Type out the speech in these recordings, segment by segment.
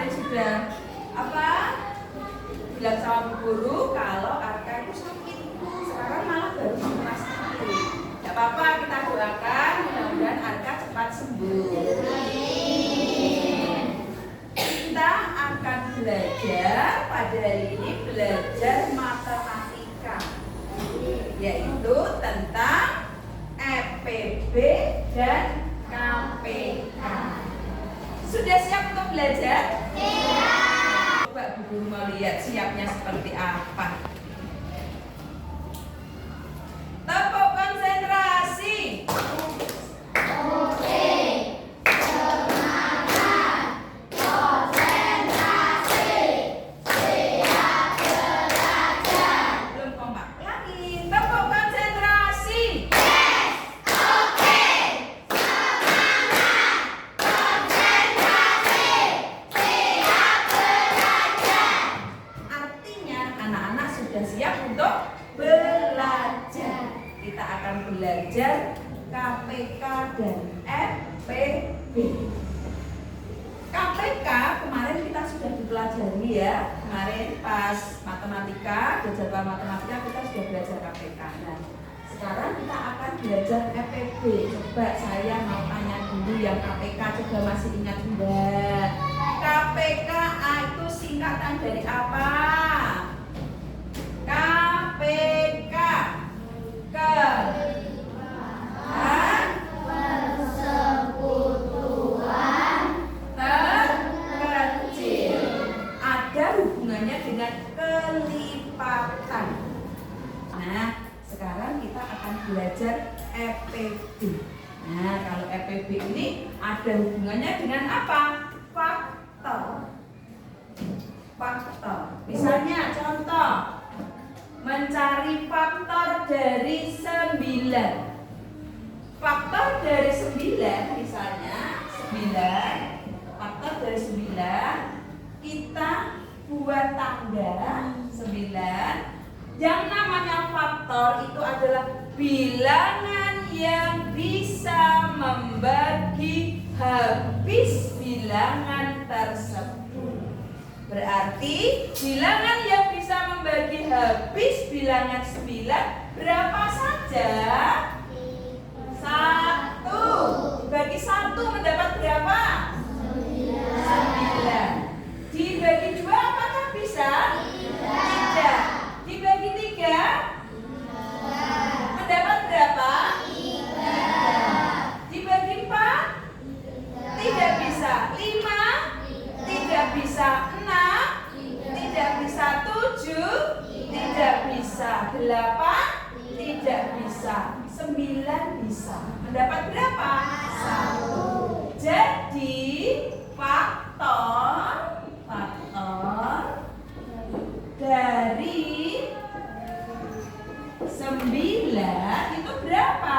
kemarin sudah apa? Bilang sama Bu Guru kalau Arka itu sakit. Sekarang malah baru rumah sakit. Tidak apa-apa, kita doakan mudah-mudahan Arka cepat sembuh. Kita akan belajar pada hari ini belajar matematika, yaitu tentang EPB dan KPK. Sudah siap untuk belajar? Siap. Coba Bu Guru mau lihat siapnya seperti apa. Tepuk konsentrasi. Oke, semangat, konsentrasi, siap belajar. Belum kompak lagi. Tepuk konsentrasi. Yes, oke, semangat, konsentrasi, siap belajar. Artinya anak-anak sudah siap untuk belajar. Kita akan belajar KPK dan EPB. KPK kemarin kita sudah dipelajari ya. Kemarin pas matematika, jadwal matematika kita sudah belajar KPK. Nah, sekarang kita akan belajar EPB. Coba saya mau tanya dulu yang KPK, coba masih ingat enggak? KPK itu singkatan dari apa? KPK Persekutuan terkecil. Ada hubungannya dengan kelipatan. Nah, sekarang kita akan belajar EPB. Nah, kalau EPB ini ada hubungannya dengan apa? Faktor. Faktor. Misalnya contoh, mencari faktor dari 9. Faktor dari 9 misalnya 9. Faktor dari 9 kita buat tanda 9. Yang namanya faktor itu adalah bilangan yang bisa membagi habis bilangan tersebut. Berarti bilangan yang bisa membagi habis bilangan 9 berapa saja? 1. Dibagi 1 mendapat berapa? 9. Dibagi 2 apakah bisa? Tidak. Dibagi 3 mendapat berapa? 3. Dibagi 4 tidak bisa. 5 tidak bisa. 6 tidak bisa. 7 tidak bisa. 8 tidak bisa. 9 bisa. Mendapat berapa? 1. Jadi faktor dari 9 itu berapa?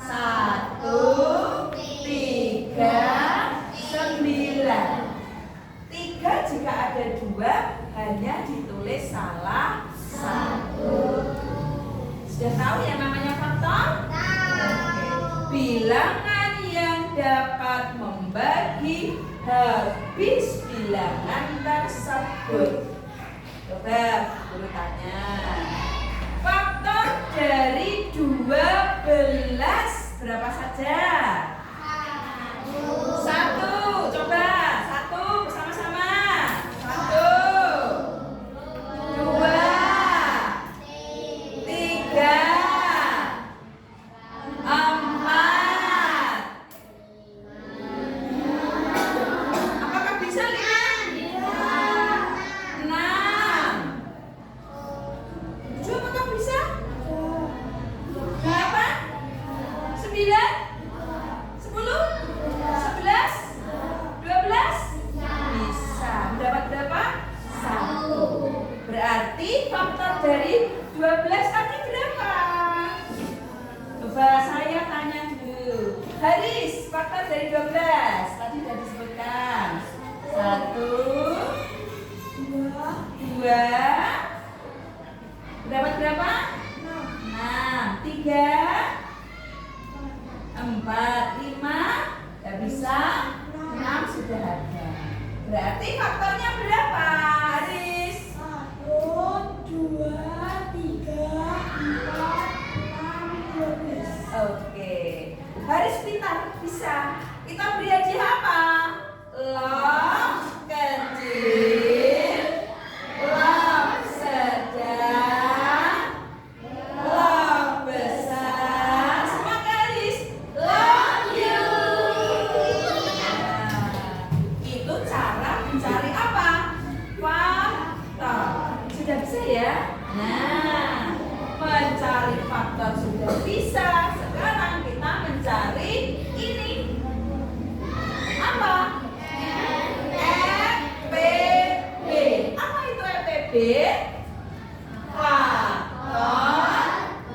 1, 3, 9. 3 jika ada 2 hanya ditulis salah 1. Sudah tahu yang namanya faktor? Oke. Bilangan yang dapat membagi habis bilangan tersebut. Coba Guru tanya. Faktor dari 12 berapa saja? 1. Coba 1 bersama-sama. 1, 2, 3, 4. Apakah bisa 5? 6. 7 apakah bisa? 8, 9, 10, 11, 12. Bisa. Mendapat berapa? 1. Berarti faktor dari 12 tadi berapa? Coba saya tanya dulu. Haris, faktor dari 12 tadi sudah disebutkan. 1, 2. Dapat berapa? 6. 3, 4, 5. Gak bisa. 6 sudah ada. Berarti faktornya berapa, Haris? 1, 2, 3, 4, 5, 12. Oke. Haris pintar, bisa. Kita beri hadiah apa? Log kecil, log sedang, log besar. Semangat Haris. Love you. Nah, itu cara mencari apa? Faktor. Sudah bisa ya? Nah, mencari faktor sudah bisa. Sekarang kita mencari ini. Apa? EPB. Apa itu EPB? Faktor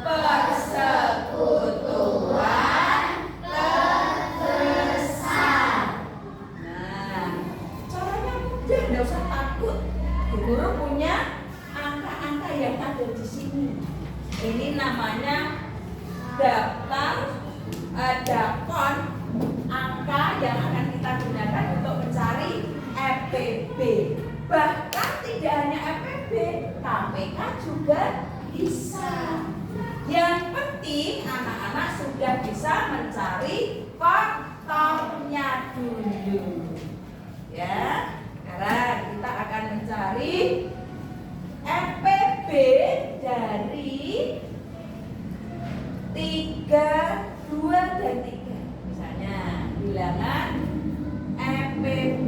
persekutuan terbesar. Nah, caranya mudah, nggak usah takut. Bu Guru punya angka-angka yang ada di sini. Ini namanya daftar dakon angka yang akan kita gunakan untuk mencari EPB. Bahkan tidak hanya EPB, KPK juga bisa. Yang penting anak-anak sudah bisa mencari faktornya dulu. Ya, sekarang kita akan mencari EPB dari 3, 2, dan 3. Misalnya bilangan EPB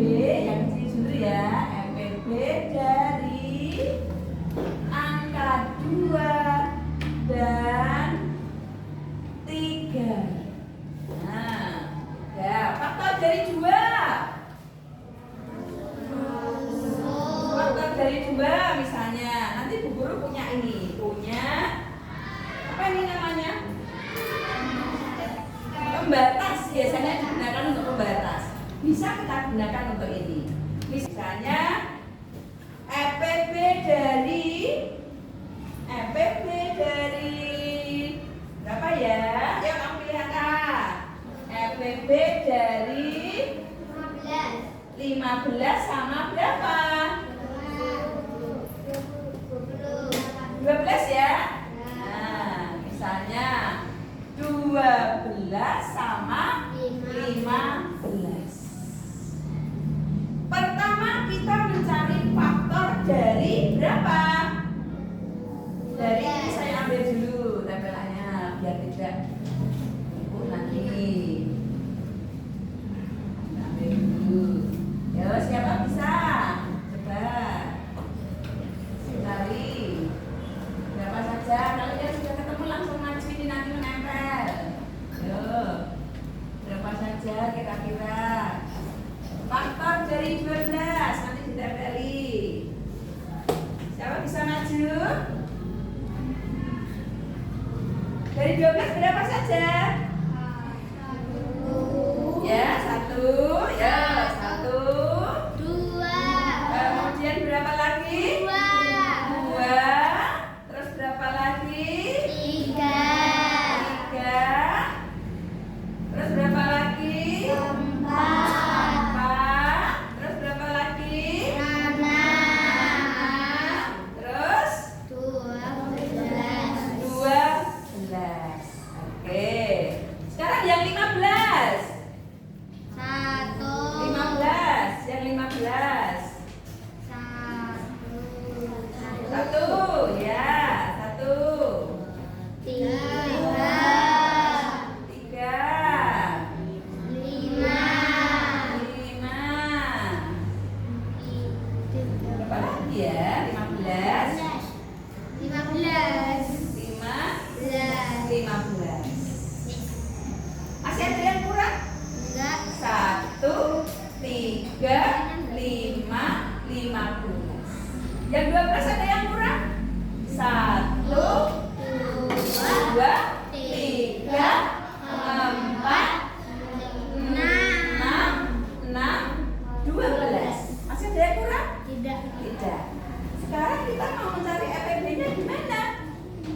yang dulu ya, EPB dari angka 2 dan 3. Nah, ya, faktor dari 2. Faktor dari 2 misalnya, nanti Bu Guru punya ini, punya apa ini namanya? Pembatas, biasanya digunakan untuk pembatas. Bisa kita gunakan untuk ini. Misalnya EPB dari berapa ya? Yuk kamu pilih angka. EPB dari 15 sama berapa? 12 ya? Nah, misalnya 12 sama 15. Pertama kita mencari faktor dari berapa? Dari ini saya ambil dulu tempelannya biar tidak ibu nanti. Ambil dulu. Ya, siapa bisa? Coba cari berapa saja. Kalau dia sudah ketemu langsung maju ini nanti menempel. Yuk, berapa saja kira-kira? Faktor dari 12 nanti ditempeli. Siapa bisa maju? Dari 12 berapa saja? Ya, 1. Ya, 1. 2, Kemudian berapa lagi? 2. Terus berapa lagi? 3, 3. Terus berapa lagi? 4. Terus berapa lagi? 6, Terus 12, 12. Oke. Sekarang yang 15. 1, 15. Yang 15. 1. Ya, 1. 3, 3. 5, 5. Berapa lagi ya? 15. 15, 15. Masih ada yang kurang? enggak, 1, 3, 5, 15. Yang 12 ada yang kurang? 1, 2, 3, 4, 6, 12. Masih ada yang kurang? tidak, Tidak. Sekarang kita mau mencari EPB-nya gimana?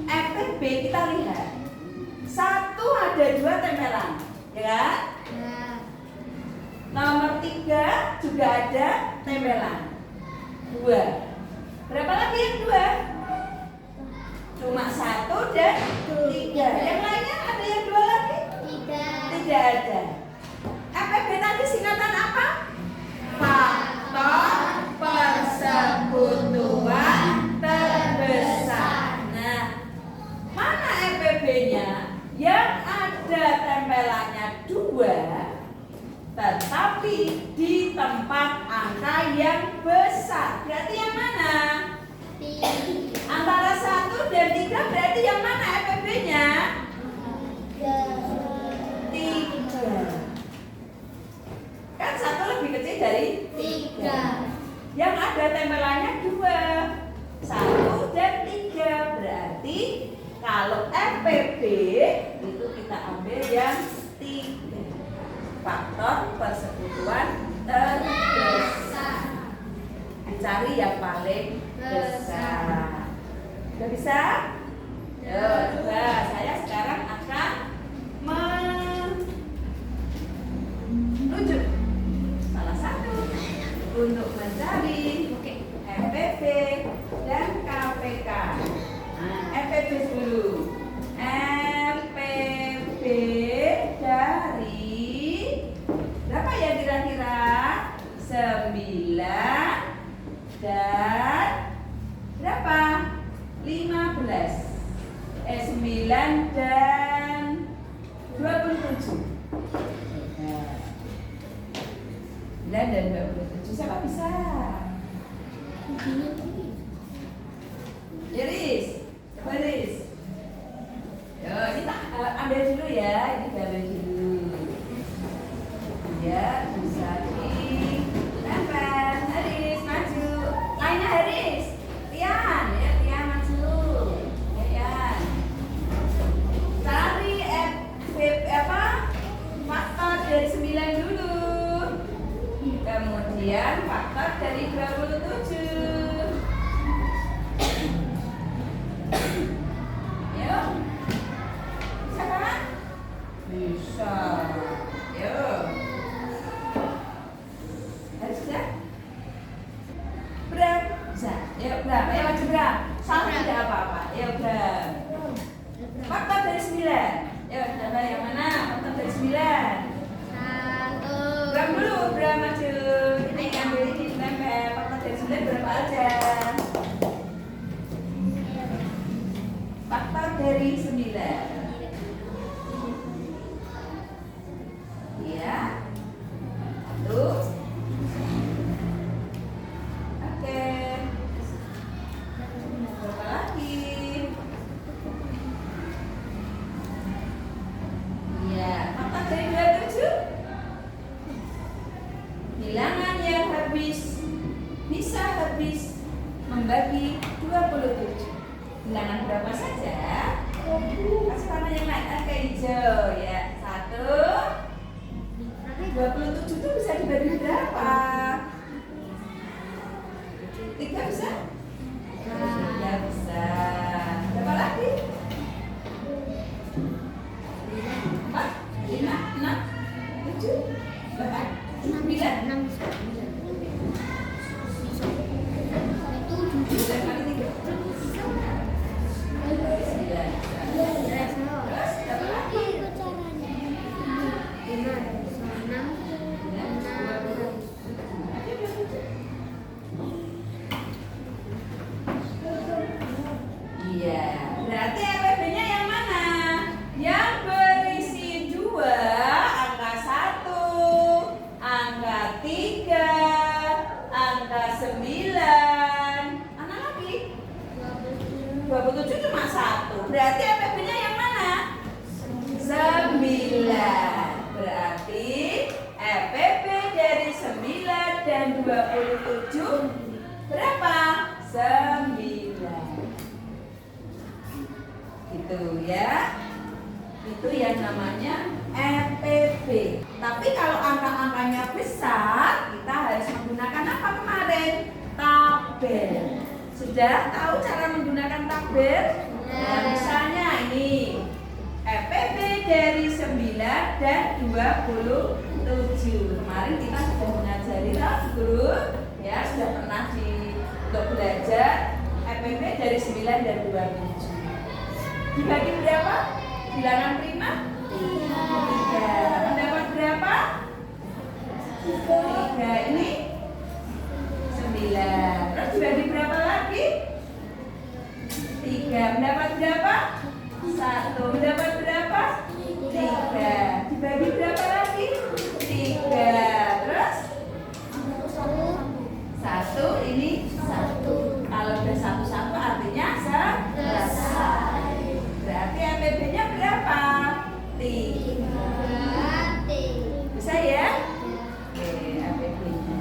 EPB kita lihat. 1 ada 2 tempelan, ya kan? ya, Nomor 3 juga ada tempelan 2. Berapa lagi yang 2? Cuma 1 dan 3. Yang lainnya ada yang 2 lagi? Tidak ada. FPB tadi singkatan apa? Faktor persekutuan terbesar. Nah, mana FPB-nya? Yang ada tempelannya 2, tetapi di tempat angka yang besar. Berarti yang mana? Antara 1 dan 3 berarti yang mana FPB-nya? 3. Kan 1 lebih kecil dari 3. Yang ada tempelannya 2, 1 dan 3. Berarti kalau FPB itu kita ambil yang 3. Faktor persekutuan terbesar. Dicari yang paling besar. Sudah bisa? Yuk, coba saya sekarang akan menunjuk salah satu untuk mencari FPB dan KPK. Nah, FPB dulu. FPB dari berapa ya kira-kira? 9 dan berapa? 15. 9 dan 27. 9 dan 27. Siapa bisa? Iris, Iris. Yo, kita ambil dulu ya. Ini ambil dulu. Ya, bisa dilempar. Haris, maju. Lainnya Haris. Tian, ya Tian maju. Ya, Tian. Cari faktor dari 9 dulu. Kemudian faktor dari 27. Yuk. Bisa kan? Bisa. Yuk. Harus sudah? Bram. Bisa. Yuk Bram. Ayo maju Bram. Salah tidak apa-apa. Yuk Bram. Faktor dari 9. Yuk, coba yang mana? Faktor dari 9. Bram dulu, Bram maju. Ini ambil ini tempel. Faktor dari 9 berapa aja? Faktor dari 9. Iya. 1. Oke. Berapa lagi? Iya. Faktor dari 27. Bilangan yang bisa habis membagi 27. Bilangan berapa saja? Kasih warna yang lain. Oke, hijau ya. 1. 27 itu bisa dibagi berapa? 3 bisa? 3 bisa. Berapa lagi? 4, 5, 6, 7, 8, 9. 9 kali 3. Iya, berarti FPB-nya yang mana? Yang berisi 2, angka 1, angka 3, angka 9. Mana lagi? 27 cuma 1. Berarti FPB-nya yang mana? 9. Berarti FPB dari 9 dan 27 berapa? 9. Gitu ya. Itu yang namanya FPB. Tapi kalau angka-angkanya besar, kita harus menggunakan apa kemarin? Tabel. Sudah tahu cara menggunakan tabel? Nah, misalnya ini FPB dari 9 dan 27. 7. Kemarin kita sudah mengajari guru ya, sudah pernah untuk belajar EPB dari 9 dan 27. Dibagi berapa? Bilangan prima? 3. Mendapat berapa? 3. Ini 9. Terus dibagi berapa lagi? 3. Mendapat berapa? 1. Mendapat berapa? 3. Dibagi berapa lagi? 3. Terus? 1. Ini 1. Kalau udah 1 artinya selesai. Berarti MPB-nya berapa? 3. Bisa ya? Oke, MPB-nya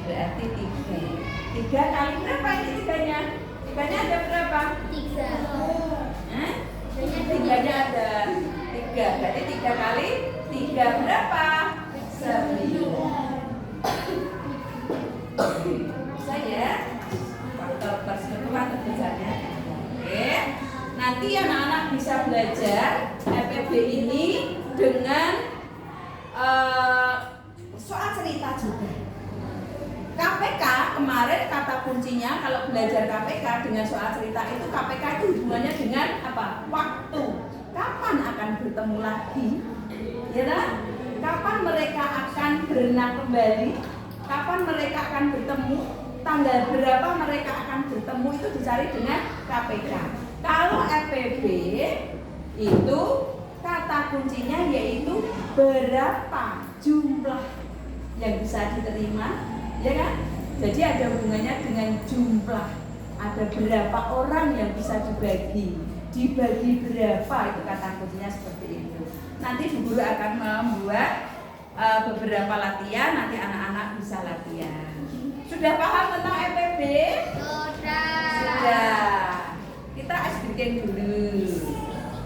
berarti 3. 3 kali berapa ini 3-nya? 3-nya ada berapa? 3. Tiganya ada 3. Berarti 3 kali 3 berapa? 9. Bisa ya? Faktor persentuhan terbesarnya. Oke. Nanti anak-anak bisa belajar EPB ini dengan soal cerita juga. KPK kemarin kata kuncinya kalau belajar KPK dengan soal cerita itu, KPK itu hubungannya dengan apa? Waktu. Kapan akan bertemu lagi? Ya kan? Kapan mereka akan berenang kembali? Kapan mereka akan bertemu? Tanggal berapa mereka akan bertemu itu dicari dengan KPK. Kalau EPB itu kata kuncinya yaitu berapa jumlah yang bisa diterima, ya kan? Jadi ada hubungannya dengan jumlah. Ada berapa orang yang bisa dibagi berapa, itu kata kuncinya seperti itu. Nanti Bu Guru akan membuat beberapa latihan, nanti anak-anak bisa latihan. Sudah paham tentang EPB? Sudah. Kita explain dulu.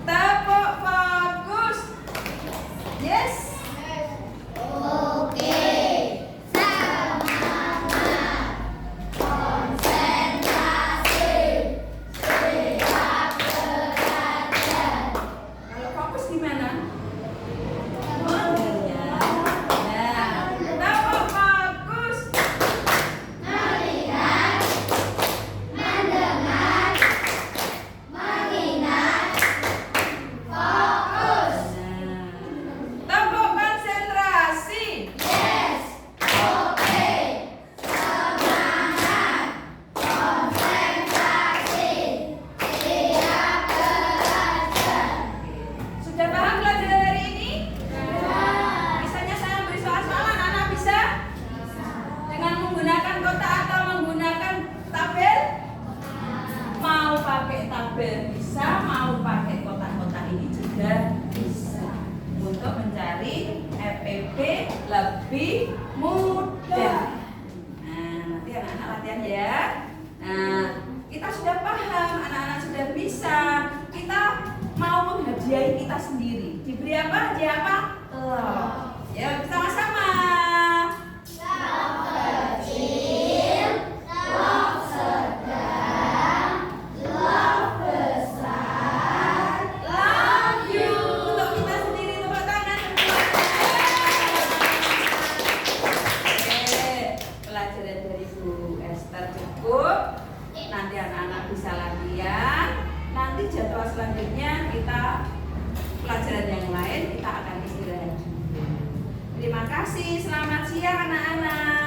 Tepuk fokus. Yes. Oke. Semangat. Konsentrasi. Siap belajar. Kalau fokus gimana? Mendengar. Nah, tepuk fokus. Melihat. Mendengar. Mengingat. Fokus. Nah, tepuk konsentrasi. Yes. Oke. Semangat. Konsentrasi. Siap belajar. Sudah paham pelajaran hari ini? Misalnya saya beri soal-soalan, anak bisa? Dengan menggunakan kotak atau menggunakan tabel? Mau pakai tabel bisa, mau pakai kotak-kotak ini juga bisa. Untuk mencari EPB lebih mudah. Nah, nanti anak-anak latihan ya. Nah, kita sudah paham, anak-anak sudah bisa. Kita mau menghadiahi kita sendiri. Diberi apa? Hadiah apa? Love. Ya, sama-sama. Kecil, love sedang, love besar. Love you. Untuk kita sendiri, tepuk tangan. Oke, pelajaran dari Bu Esther cukup. Nanti anak-anak bisa latihan. Nanti jadwal selanjutnya kita pelajaran yang lain kita akan istirahat. Terima kasih. Selamat siang anak-anak.